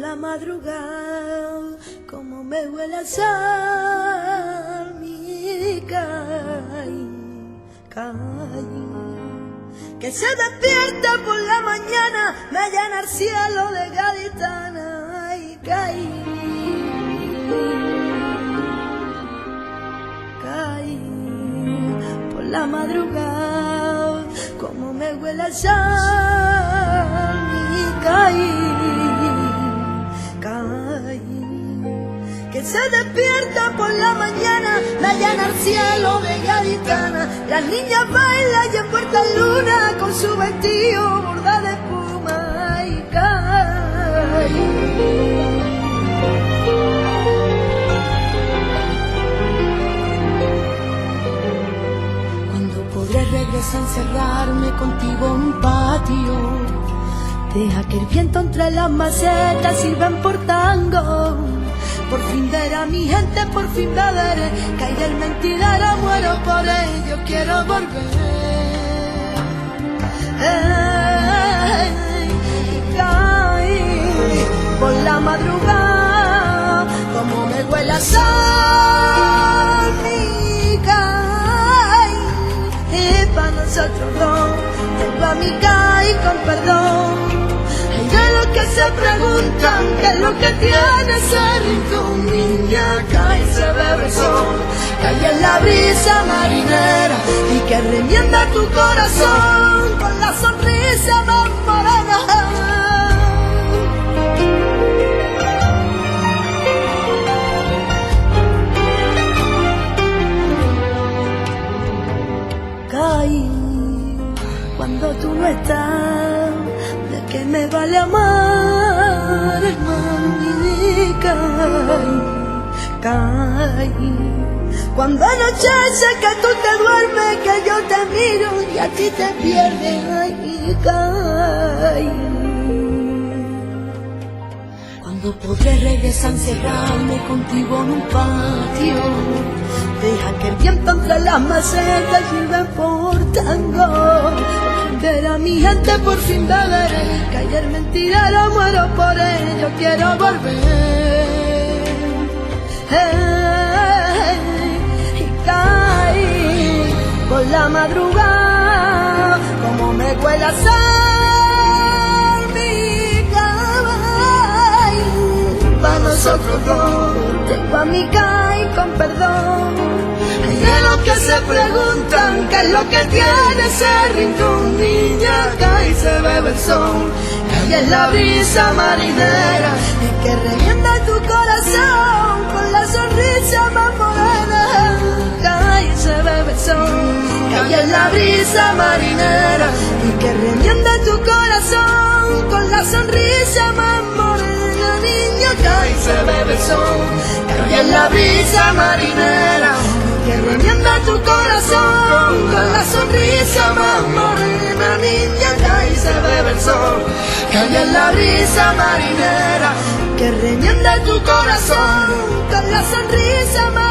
la madrugada, como me huele a sal, mi que se despierta por la mañana, me llena el cielo de gaditana, y caí por la madrugada, como me huele a sal, y caí, que se despierta por la mañana, me llena el cielo de gaditana, las niñas bailan y envuelta en luna, con su vestido bordado de espuma, y cuando podré regresar a encerrarme contigo en un patio, deja que el viento entre las macetas sirvan por tango. Por fin ver a mi gente, por fin beberé, caí el mentidero, muero por ello, quiero volver. Caí por la madrugada, como me huele a sal, y caí, y para nosotros dos, tengo a mi caí con perdón. De los que se preguntan qué es lo que tiene ese rincón, niña, cae y se bebe el sol, cae en la brisa marinera y que remienda tu corazón con la sonrisa más morena. Caí cuando tú no estás, ¿de qué me vale amar, hermano? Caí cuando anochece, que tú te duermes, que yo te miro y a ti te pierdes. Ay, caí cuando podré regresar a encerrarme contigo en un patio, deja que el viento entre las macetas sirva por tango. Ver a mi gente, por fin beberé, caí el mentidero, muero por ello, quiero volver. Y caí por la madrugada, como me huele a sal, mi caí. Pa' nosotros dos, tengo a mi caí con perdón. De los que se preguntan qué es lo que tiene ese rincón, niña, cae y se bebe el sol, cae en la brisa marinera y que remienda tu corazón con la sonrisa más morena. Cae y se bebe el sol, cae en la brisa marinera y que remienda tu corazón con la sonrisa más morena. Niña, cae y se bebe el sol, cae en la brisa marinera que remienda tu corazón con la sonrisa más morena. Niña, cae y se bebe el sol, cae en la brisa marinera que remienda tu corazón con la sonrisa más